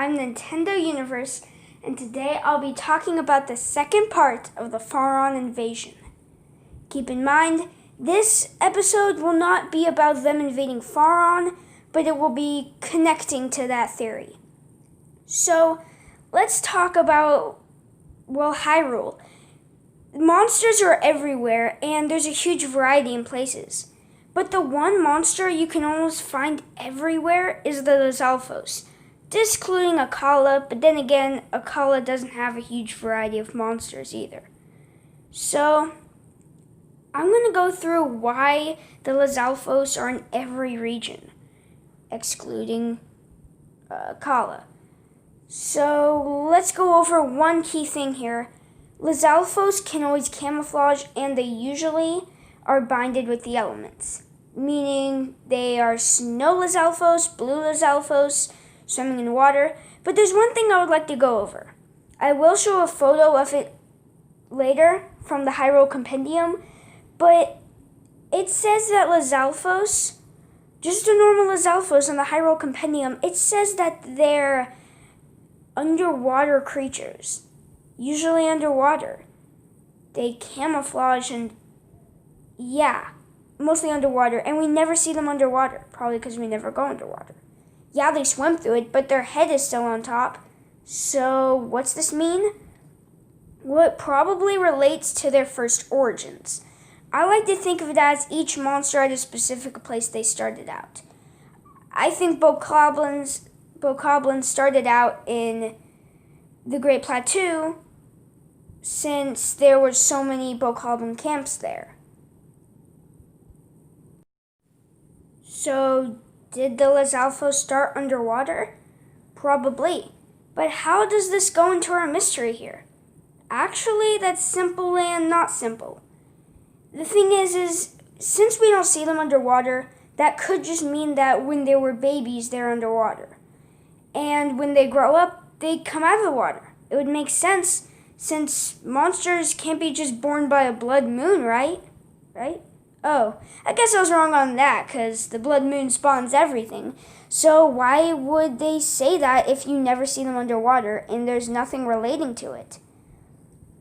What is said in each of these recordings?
I'm Nintendo Universe, and today I'll be talking about the second part of the Faron invasion. Keep in mind, this episode will not be about them invading Faron, but it will be connecting to that theory. So, let's talk about, Hyrule. Monsters are everywhere, and there's a huge variety in places. But the one monster you can almost find everywhere is the Lizalfos, discluding Akala, but then again, Akala doesn't have a huge variety of monsters either. So, I'm going to go through why the Lizalfos are in every region, excluding Akala. So, let's go over one key thing here. Lizalfos can always camouflage, and they usually are binded with the elements, meaning they are snow Lizalfos, blue Lizalfos, swimming in water. But there's one thing I would like to go over. I will show a photo of it later from the Hyrule Compendium, but it says that Lizalfos, just a normal Lizalfos on the Hyrule Compendium, it says that they're underwater creatures, usually underwater. They camouflage and mostly underwater, and we never see them underwater, probably because we never go underwater. Yeah, they swim through it, but their head is still on top. So, what's this mean? Well, it probably relates to their first origins. I like to think of it as each monster at a specific place they started out. I think Bokoblins started out in the Great Plateau, since there were so many Bokoblin camps there. So, did the Lizalfos start underwater? Probably. But how does this go into our mystery here? Actually, that's simple and not simple. The thing is since we don't see them underwater, that could just mean that when they were babies, they're underwater. And when they grow up, they come out of the water. It would make sense, since monsters can't be just born by a blood moon, right? Oh, I guess I was wrong on that, because the blood moon spawns everything. So why would they say that if you never see them underwater and there's nothing relating to it?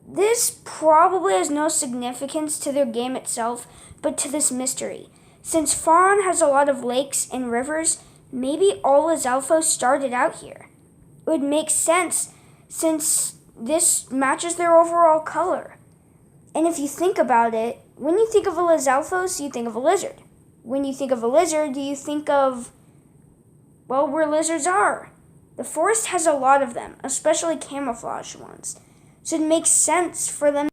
This probably has no significance to their game itself, but to this mystery. Since Faron has a lot of lakes and rivers, maybe all Lizalfos started out here. It would make sense, since this matches their overall color. And if you think about it, when you think of a Lizalfos, you think of a lizard. When you think of a lizard, you think of, where lizards are. The forest has a lot of them, especially camouflaged ones. So it makes sense for the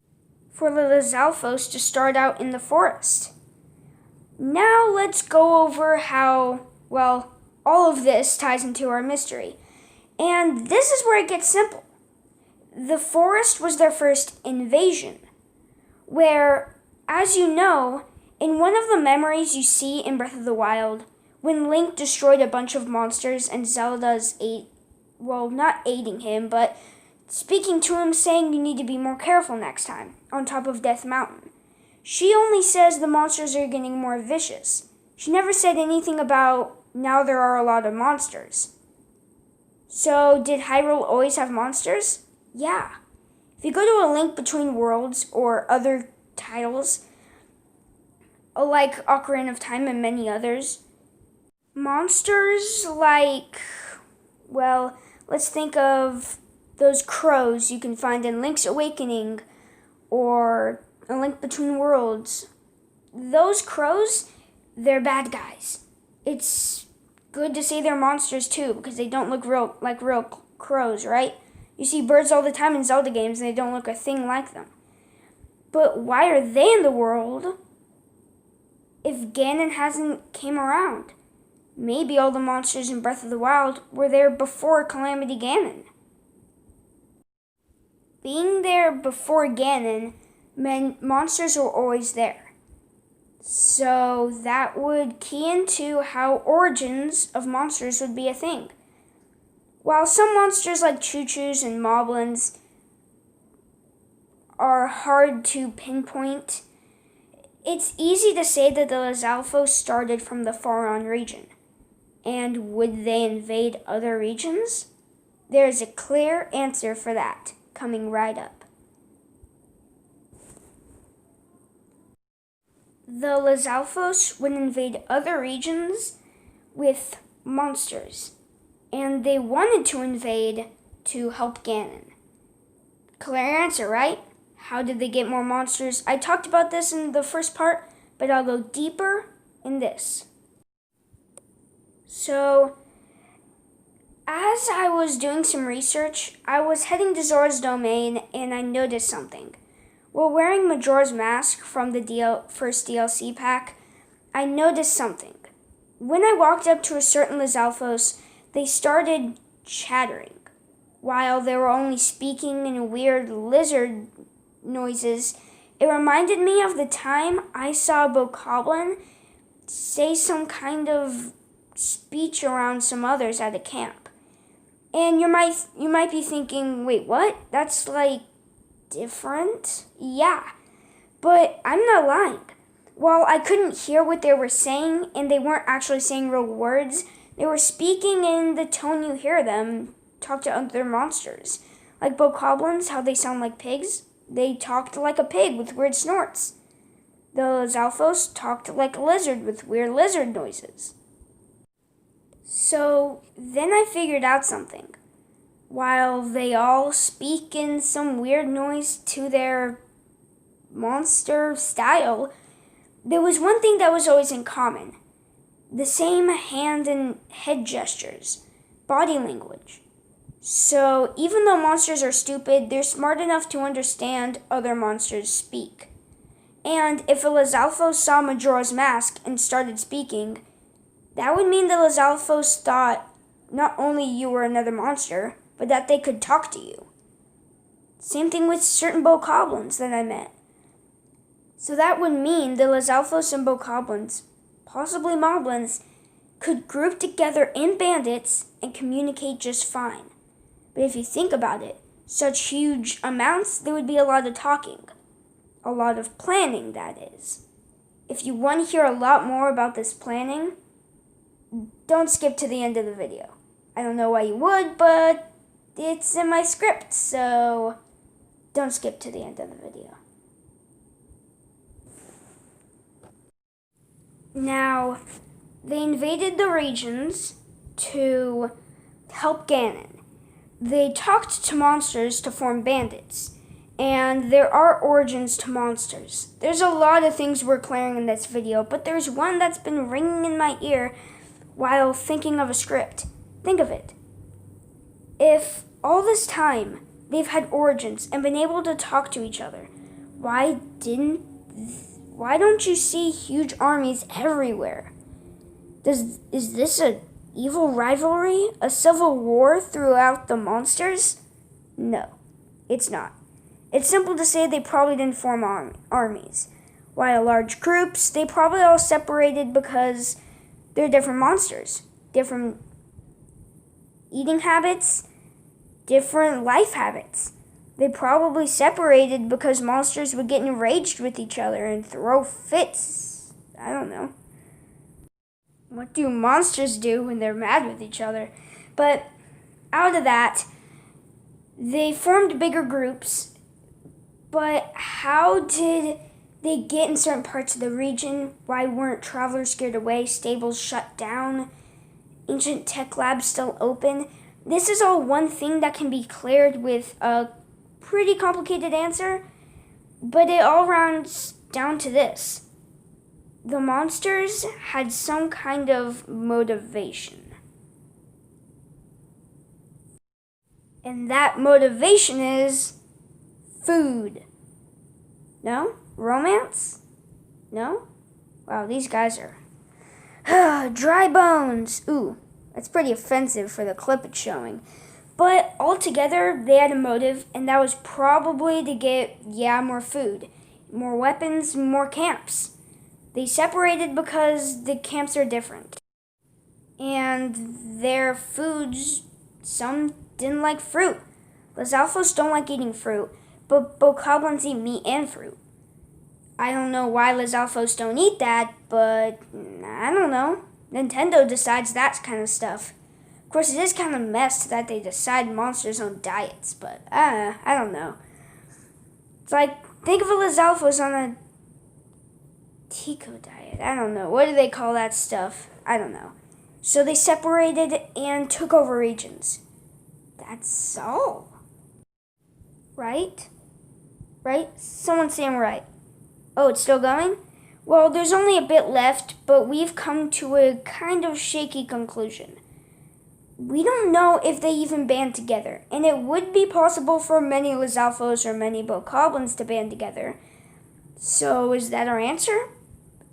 Lizalfos to start out in the forest. Now let's go over how, all of this ties into our mystery. And this is where it gets simple. The forest was their first invasion, where, as you know, in one of the memories you see in Breath of the Wild, when Link destroyed a bunch of monsters and Zelda's not aiding him, but speaking to him, saying you need to be more careful next time, on top of Death Mountain. She only says the monsters are getting more vicious. She never said anything about now there are a lot of monsters. So, did Hyrule always have monsters? Yeah. If you go to A Link Between Worlds or other titles, like Ocarina of Time and many others, monsters like, let's think of those crows you can find in Link's Awakening or A Link Between Worlds. Those crows, they're bad guys. It's good to say they're monsters too, because they don't look like real crows, right? You see birds all the time in Zelda games and they don't look a thing like them. But why are they in the world if Ganon hasn't came around? Maybe all the monsters in Breath of the Wild were there before Calamity Ganon. Being there before Ganon meant monsters were always there. So that would key into how origins of monsters would be a thing. While some monsters like Choo-Choos and Moblins are hard to pinpoint, it's easy to say that the Lizalfos started from the Faron region. And would they invade other regions? There's a clear answer for that coming right up. The Lizalfos would invade other regions with monsters, and they wanted to invade to help Ganon. Clear answer, right? How did they get more monsters? I talked about this in the first part, but I'll go deeper in this. So, as I was doing some research, I was heading to Zora's domain and I noticed something. While wearing Majora's Mask from the first DLC pack, I noticed something. When I walked up to a certain Lizalfos, they started chattering. While they were only speaking in weird lizard noises, it reminded me of the time I saw a bokoblin say some kind of speech around some others at a camp. And you might be thinking, wait, what? That's like different? Yeah, but I'm not lying. While I couldn't hear what they were saying, and they weren't actually saying real words, they were speaking in the tone you hear them talk to other monsters. Like bokoblins, how they sound like pigs, they talked like a pig with weird snorts. The Lizalfos talked like a lizard with weird lizard noises. So then I figured out something. While they all speak in some weird noise to their monster style, there was one thing that was always in common. The same hand and head gestures, body language. So even though monsters are stupid, they're smart enough to understand other monsters speak. And if a Lizalfos saw Majora's Mask and started speaking, that would mean the Lizalfos thought not only you were another monster, but that they could talk to you. Same thing with certain bokoblins that I met. So that would mean the Lizalfos and bokoblins, possibly moblins, could group together in bandits and communicate just fine. But if you think about it, such huge amounts, there would be a lot of talking. A lot of planning, that is. If you want to hear a lot more about this planning, don't skip to the end of the video. I don't know why you would, but it's in my script, so don't skip to the end of the video. Now, they invaded the regions to help Ganon. They talked to monsters to form bandits, and there are origins to monsters. There's a lot of things we're clearing in this video, but there's one that's been ringing in my ear while thinking of a script. Think of it. If all this time they've had origins and been able to talk to each other, why don't you see huge armies everywhere? Is this a evil rivalry? A civil war throughout the monsters? No, it's not. It's simple to say they probably didn't form armies. While large groups, they probably all separated because they're different monsters, different eating habits, different life habits. They probably separated because monsters would get enraged with each other and throw fits. I don't know. What do monsters do when they're mad with each other? But out of that, they formed bigger groups. But how did they get in certain parts of the region? Why weren't travelers scared away? Stables shut down? Ancient tech labs still open? This is all one thing that can be cleared with a pretty complicated answer, but it all rounds down to this. The monsters had some kind of motivation. And that motivation is food. No? Romance? No? Wow, these guys are dry bones. Ooh, that's pretty offensive for the clip it's showing. But altogether, they had a motive, and that was probably to get, more food, more weapons, more camps. They separated because the camps are different. And their foods, some didn't like fruit. Lizalfos don't like eating fruit, but bokoblins eat meat and fruit. I don't know why Lizalfos don't eat that, but I don't know. Nintendo decides that kind of stuff. Of course, it is kind of messed that they decide monsters' own diets, but I don't know. It's like, think of a Lizalfos on a Tico diet. I don't know. What do they call that stuff? I don't know. So they separated and took over regions. That's all. Right? Right? Someone's saying right. Oh, it's still going? Well, there's only a bit left, but we've come to a kind of shaky conclusion. We don't know if they even band together, and it would be possible for many Lizalfos or many Bokoblins to band together. So is that our answer?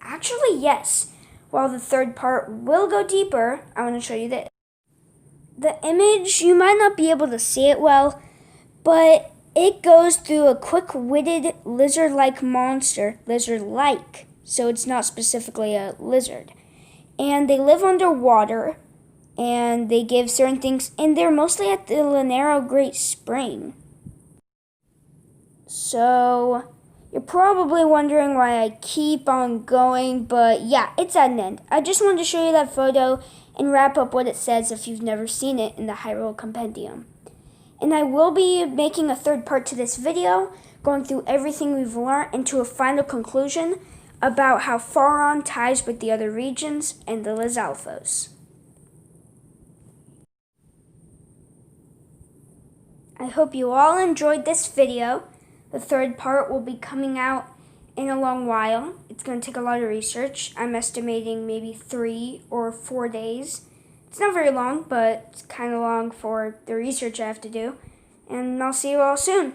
Actually, yes. While the third part will go deeper, I want to show you this. The image, you might not be able to see it well, but it goes through a quick-witted lizard-like monster, lizard-like, so it's not specifically a lizard. And they live underwater, and they give certain things, and they're mostly at the Lanero Great Spring. So, you're probably wondering why I keep on going, but yeah, it's at an end. I just wanted to show you that photo and wrap up what it says if you've never seen it in the Hyrule Compendium. And I will be making a third part to this video, going through everything we've learned into a final conclusion about how Faron ties with the other regions and the Lizalfos. I hope you all enjoyed this video. The third part will be coming out in a long while. It's going to take a lot of research. I'm estimating maybe 3 or 4 days. It's not very long, but it's kind of long for the research I have to do. And I'll see you all soon.